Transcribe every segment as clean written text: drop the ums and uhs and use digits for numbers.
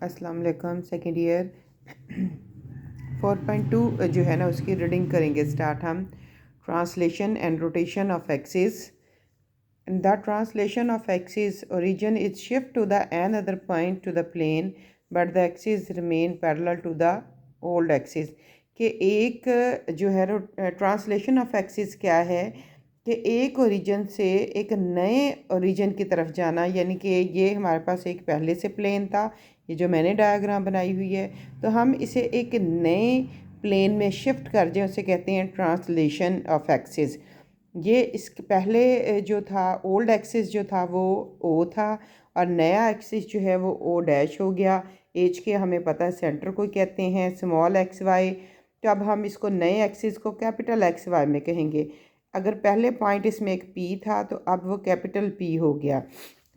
अस्सलाम वालेकुम। Second year 4.2 जो है ना उसकी रीडिंग करेंगे स्टार्ट हम। Translation and rotation of axis. The translation of axis origin is shift to the another point to the plane but the axis remain parallel to the old axis. कि एक जो है translation of axis क्या है कि एक origin से एक नए ओरिजिन की तरफ जाना, यानी कि ये हमारे पास एक पहले से प्लेन था, ये जो मैंने डायग्राम बनाई हुई है, तो हम इसे एक नए प्लेन में शिफ्ट कर दें, उसे कहते हैं ट्रांसलेशन ऑफ एक्सिस। ये इसके पहले जो था ओल्ड एक्सिस जो था वो ओ था और नया एक्सिस जो है वो ओ डैश हो गया। एच के हमें पता है सेंटर को कहते हैं स्मॉल एक्स वाई। तो अब हम इसको नए एक्सिस को कैपिटल एक्स वाई में कहेंगे। अगर पहले पॉइंट इसमें एक पी था तो अब वो कैपिटल पी हो गया।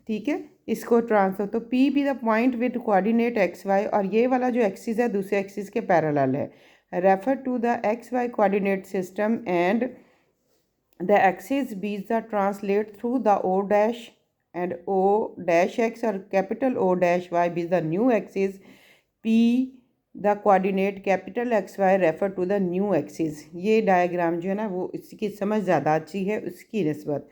ठीक है, इसको ट्रांसफर तो P be the point with coordinate x y, और ये वाला जो एक्सिस है दूसरे एक्सिस के पैरेलल है। Refer to the X Y coordinate system and the axis be the translate through the O dash and O dash X और capital O dash Y be the new axis P the coordinate capital x Y refer to the new axis. ये diagram जो है ना वो इसकी समझ ज़्यादा अच्छी है उसकी निस्बत।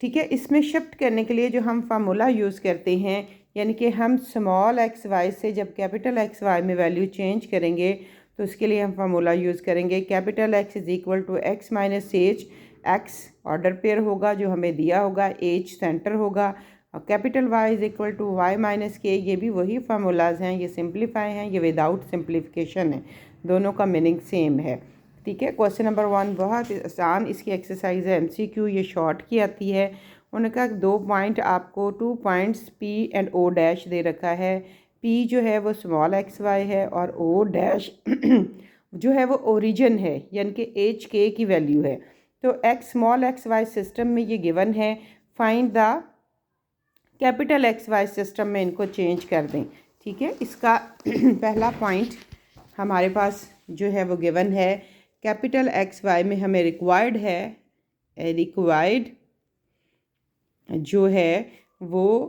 ठीक है, इसमें शिफ्ट करने के लिए जो हम फार्मूला यूज़ करते हैं, यानी कि हम स्मॉल एक्स वाई से जब कैपिटल एक्स वाई में वैल्यू चेंज करेंगे तो उसके लिए हम फार्मूला यूज़ करेंगे capital x is equal to x minus h. X order pair होगा जो हमें दिया होगा, एच सेंटर होगा, और capital Y is equal to Y minus k. ये भी वही फार्मूलाज हैं, ये सिंप्लीफाई हैं, ये विदाउट सिंप्लीफिकेशन है, दोनों का मीनिंग सेम है। ठीक है, क्वेश्चन नंबर 1 बहुत आसान इसकी एक्सरसाइज है, एमसीक्यू, ये शॉर्ट की आती है। उन्होंने कहा 2 पॉइंट आपको 2 points P and O dash दे रखा है। पी जो है वो स्मॉल एक्स वाई है और ओ डैश जो है वो ओरिजिन है, यानी कि एच के की वैल्यू है। तो x small x y system में ये गिवन है, find the capital x y system में इनको चेंज कर दें। ठीक है, इसका पहला पॉइंट हमारे पास जो है वो गिवन है, कैपिटल एक्स वाई में हमें रिक्वायर्ड है, रिक्वायर्ड जो है वो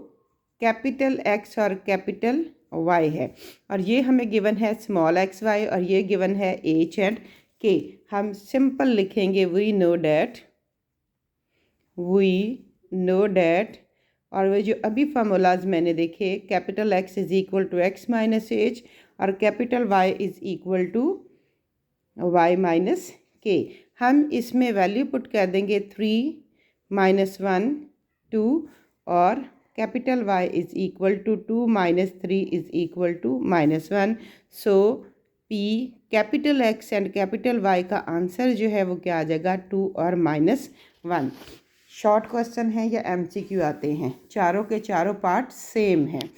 कैपिटल एक्स और कैपिटल वाई है, और ये हमें गिवन है स्मॉल एक्स वाई और ये गिवन है एच एंड के। हम सिंपल लिखेंगे वी नो डैट, और वो जो अभी फार्मूलाज मैंने देखे, capital x is equal to x minus H और capital Y is equal to Y minus K. हम इसमें वैल्यू पुट कर देंगे 3 माइनस 1 2 और capital Y is equal to 2 minus 3 is equal to minus 1। So P capital x and capital y का answer जो है वो क्या आ जाएगा, 2 और माइनस 1। शॉर्ट क्वेश्चन है या एमसीक्यू आते हैं, चारों के चारों पार्ट सेम हैं।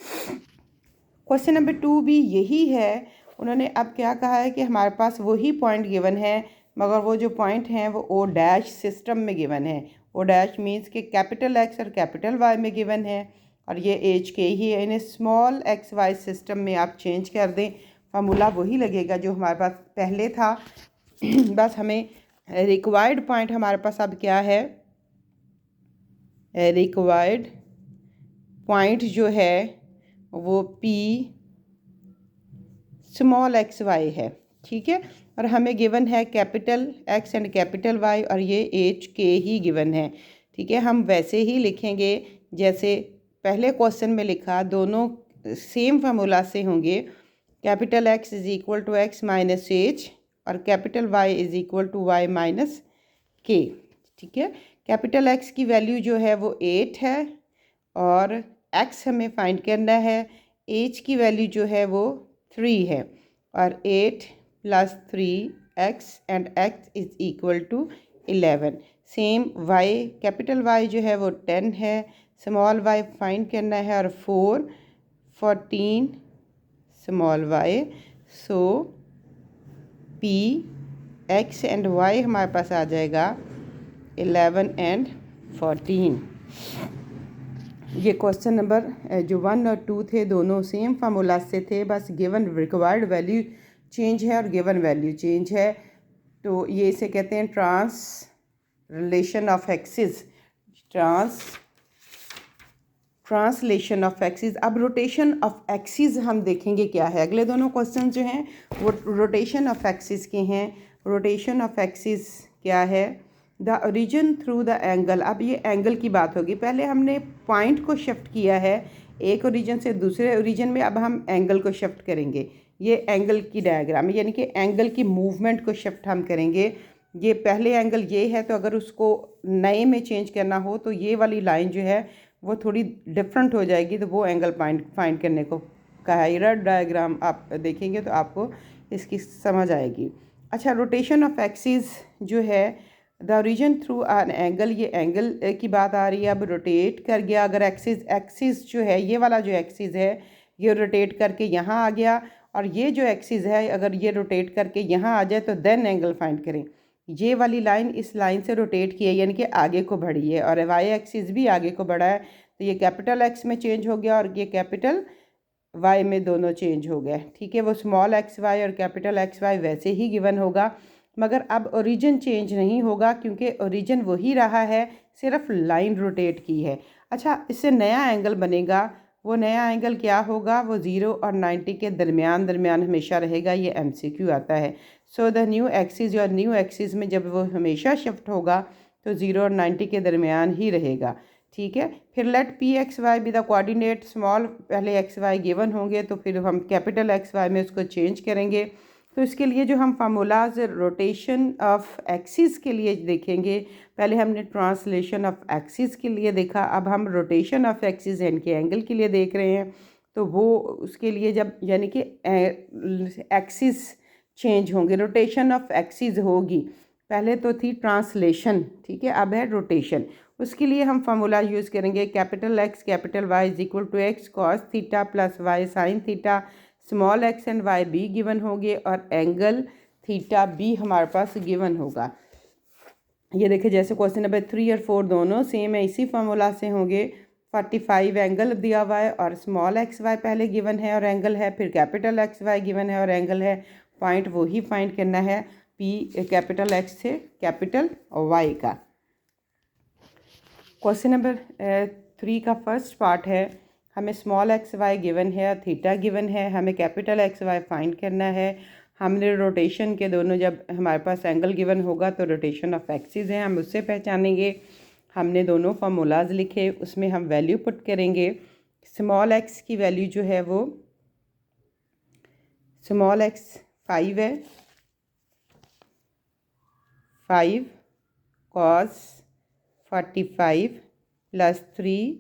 क्वेश्चन नंबर 2 भी यही है। उन्होंने अब क्या कहा है कि हमारे पास वही पॉइंट गिवन है, मगर वो जो पॉइंट हैं वो ओ डैश सिस्टम में गिवन है। ओ डैश मीन्स कि कैपिटल एक्स और कैपिटल वाई में गिवन है और ये एच के ही है। इन्हें स्मॉल एक्स वाई सिस्टम में आप चेंज कर दें, फार्मूला वही लगेगा जो हमारे पास पहले था। बस हमें रिक्वायर्ड पॉइंट हमारे पास अब क्या है, रिक्वायर्ड पॉइंट जो है वो पी स्मॉल एक्स वाई है। ठीक है, और हमें गिवन है capital x and capital y और ये एच के ही गिवन है। ठीक है, हम वैसे ही लिखेंगे जैसे पहले क्वेश्चन में लिखा, दोनों सेम फार्मूला से होंगे। Capital x is equal to x minus H और capital Y is equal to Y minus K. ठीक है, कैपिटल एक्स की वैल्यू जो है वो 8 है और एक्स हमें फाइंड करना है। एच की वैल्यू जो है वो 3 है और 8 plus 3 x and x is equal to 11। Same y capital y जो है वो 10 है, स्मॉल वाई फाइंड करना है और 4 14 small y. So P x and y हमारे पास आ जाएगा 11 एंड 14। ये क्वेश्चन नंबर जो 1 और 2 थे दोनों सेम फार्मूला से थे, बस गिवन रिक्वायर्ड वैल्यू चेंज है और गिवन वैल्यू चेंज है। तो ये इसे कहते हैं translation of axis, translation of axis. अब रोटेशन ऑफ एक्सिस हम देखेंगे क्या है। अगले दोनों क्वेश्चन जो हैं वो रोटेशन ऑफ एक्सिस के हैं। रोटेशन ऑफ एक्सिस क्या है? The origin through the angle. अब ये एंगल की बात होगी। पहले हमने पॉइंट को शिफ्ट किया है एक ओरिजिन से दूसरे ओरिजिन में, अब हम एंगल को शिफ्ट करेंगे। ये एंगल की डायग्राम है, यानी कि एंगल की मूवमेंट को शिफ्ट हम करेंगे। ये पहले एंगल ये है, तो अगर उसको नए में चेंज करना हो तो ये वाली लाइन जो है वो थोड़ी डिफरेंट हो जाएगी, तो वो एंगल फाइंड करने को कहा है। ये डायग्राम आप देखेंगे तो आपको इसकी समझ आएगी। अच्छा, रोटेशन ऑफ एक्सिस जो है, the origin through an angle, ये एंगल की बात आ रही है। अब रोटेट कर गया, अगर एक्सिस जो है, ये वाला जो एक्सिस है ये रोटेट करके यहाँ आ गया, और ये जो एक्सिस है अगर ये रोटेट करके यहाँ आ जाए तो देन एंगल फाइंड करें। ये वाली लाइन इस लाइन से रोटेट की है, यानी कि आगे को बढ़ी है, और वाई एक्सिस भी आगे को बढ़ा है, तो ये कैपिटल एक्स में चेंज हो गया और ये कैपिटल वाई में दोनों चेंज हो गए। ठीक है, वो स्मॉल एक्स वाई और कैपिटल एक्स वाई वैसे ही गिवन होगा, मगर अब ओरिजिन चेंज नहीं होगा क्योंकि ओरिजिन वही रहा है, सिर्फ लाइन रोटेट की है। अच्छा, इससे नया एंगल बनेगा। वो नया एंगल क्या होगा? वो 0 और 90 के दरमियान हमेशा रहेगा। ये MCQ आता है। सो द न्यू एक्सिस, और न्यू एक्सिस में जब वो हमेशा शिफ्ट होगा तो 0 और 90 के दरमियान ही रहेगा। ठीक है, फिर let PXY be the coordinate. Small पहले XY गिवन होंगे तो फिर हम कैपिटल XY में उसको चेंज करेंगे। तो इसके लिए जो हम फार्मूलाज रोटेशन ऑफ एक्सिस के लिए देखेंगे, पहले हमने ट्रांसलेशन ऑफ एक्सिस के लिए देखा, अब हम रोटेशन ऑफ एक्सिस यानी कि एंगल के लिए देख रहे हैं। तो वो उसके लिए जब यानी कि एक्सिस चेंज होंगे, रोटेशन ऑफ एक्सिस होगी। पहले तो थी ट्रांसलेशन, ठीक है, अब है रोटेशन। उसके लिए हम फार्मूला यूज़ करेंगे capital X capital Y is equal to X cos theta plus Y sine theta. Small x and y भी गिवन होंगे और एंगल थीटा भी हमारे पास गिवन होगा। ये देखिए, जैसे क्वेश्चन नंबर 3 और 4 दोनों सेम है, इसी फार्मूला से होंगे। 45 एंगल दिया हुआ है और स्मॉल एक्स वाई पहले गिवन है और एंगल है, फिर कैपिटल एक्स वाई गिवन है और एंगल है। पॉइंट वही फाइंड करना है, पी कैपिटल एक्स से कैपिटल वाई का। क्वेश्चन नंबर 3 का फर्स्ट पार्ट है, हमें स्मॉल एक्स वाई गिवन है और थीटा गिवन है, हमें कैपिटल एक्स वाई फाइंड करना है। हमने रोटेशन के दोनों, जब हमारे पास एंगल गिवन होगा तो रोटेशन ऑफ एक्सिस है, हम उससे पहचानेंगे। हमने दोनों फार्मूलाज लिखे, उसमें हम वैल्यू पुट करेंगे। स्मॉल एक्स की वैल्यू जो है वो स्मॉल एक्स 5 है, 5 cos 45 plus 3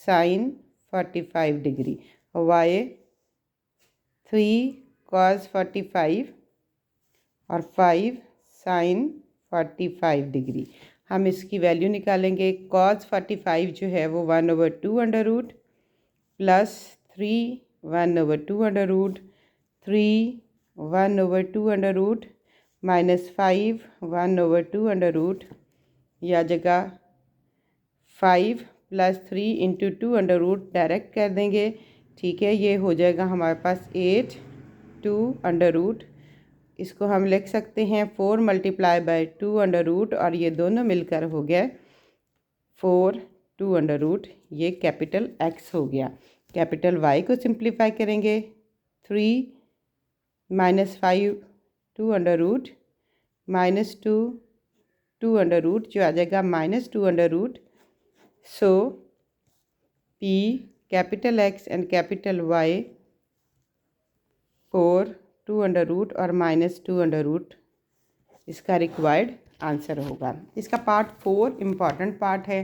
sine 45 degree, y 3 cos 45 और 5 साइन 45 डिग्री। हम इसकी वैल्यू निकालेंगे। कॉस 45 जो है वो 1/2 under root plus 3 1/2 under root 3 1/2 under root minus 5 1/2 under root, या जगह 5 plus 3 into 2 under root direct कर देंगे। ठीक है, ये हो जाएगा हमारे पास 8 2 अंडर रूट। इसको हम लिख सकते हैं 4 मल्टीप्लाई बाय 2 अंडर रूट, और ये दोनों मिलकर हो गया 4 2 अंडर रूट। ये कैपिटल एक्स हो गया। कैपिटल वाई को सिंप्लीफाई करेंगे, 3 minus 5 2 under root minus 2 2 under root, जो आ जाएगा minus 2 under root. So P capital x and capital Y 4 2 under root और माइनस 2 अंडर रूट इसका रिक्वायर्ड आंसर होगा। इसका पार्ट 4 इम्पॉर्टेंट पार्ट है।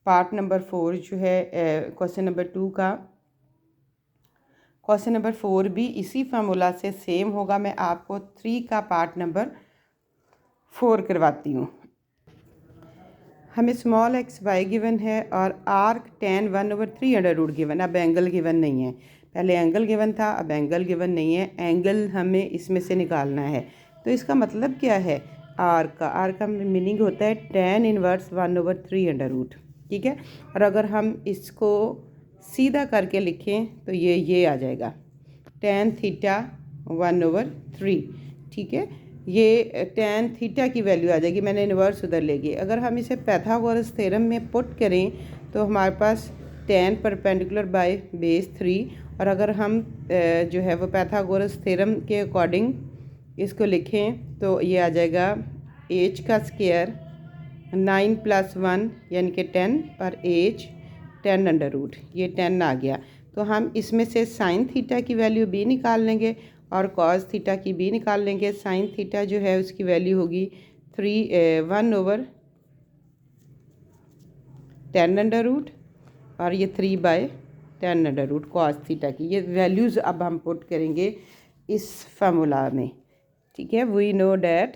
पार्ट नंबर 4 जो है क्वेश्चन नंबर 2 का, क्वेश्चन नंबर 4 भी इसी फार्मूला से सेम होगा। मैं आपको 3 का पार्ट नंबर 4 करवाती हूँ। हमें स्मॉल एक्स वाई गिवन है और arc tan 1/3 under root given. अब एंगल गिवन नहीं है, पहले एंगल गिवन था, अब एंगल गिवन नहीं है। एंगल हमें इसमें से निकालना है, तो इसका मतलब क्या है? आर्क का मीनिंग होता है tan इनवर्स 1/3 अंडर रूट। ठीक है, और अगर हम इसको सीधा करके लिखें तो ये आ जाएगा tan थीटा 1/3। ठीक है, ये tan थीटा की वैल्यू आ जाएगी, मैंने इन्वर्स उधर लेगी। अगर हम इसे पाइथागोरस थ्योरम में पुट करें तो हमारे पास tan परपेंडिकुलर बाय बेस 3। और अगर हम जो है वो पैथागोरस थ्योरम के अकॉर्डिंग इसको लिखें तो ये आ जाएगा h का स्क्वायर 9 + 1 यानी कि 10 और h 10√, ये 10 आ गया। तो हम इसमें से साइन थीटा की वैल्यू भी निकाल लेंगे और कॉस थीटा की भी निकाल लेंगे। साइन थीटा जो है उसकी वैल्यू होगी 1/10√, और ये 3/10√, कॉस थीटा की ये वैल्यूज़ अब हम पुट करेंगे इस फार्मूला में। ठीक है, वी नो डैट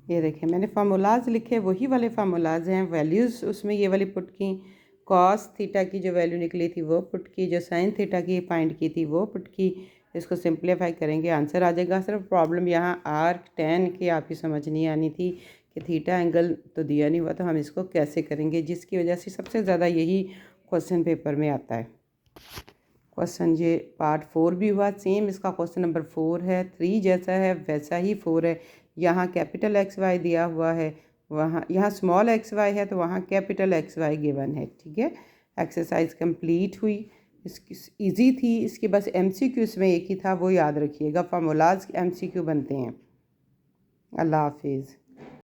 ये देखें मैंने फार्मूलाज लिखे, वही वाले फार्मूलाज हैं, वैल्यूज़ उसमें ये वाली पुट की। कॉस थीटा की जो वैल्यू निकली थी वो पुट की, जो साइन थीटा की फाइंड की थी वो पुट की। इसको सिंप्लीफाई करेंगे आंसर आ जाएगा। सिर्फ प्रॉब्लम यहाँ आर्क टेन की आपकी समझ नहीं आनी थी कि थीटा एंगल तो दिया नहीं हुआ, तो हम इसको कैसे करेंगे, जिसकी वजह से सबसे ज़्यादा यही क्वेश्चन पेपर में आता है। क्वेश्चन ये पार्ट 4 भी हुआ सेम, इसका क्वेश्चन नंबर 4 है। 3 जैसा है वैसा ही 4 है। यहाँ कैपिटल XY दिया हुआ है, वहाँ यहाँ स्मॉल XY है, तो वहाँ कैपिटल XY गिवन है। ठीक है, एक्सरसाइज कंप्लीट हुई। इसकी ईजी थी, इसके बस MCQ इसमें एक ही था, वो याद रखिएगा। फार्मूलाज MCQ बनते हैं। अल्लाह हाफिज़।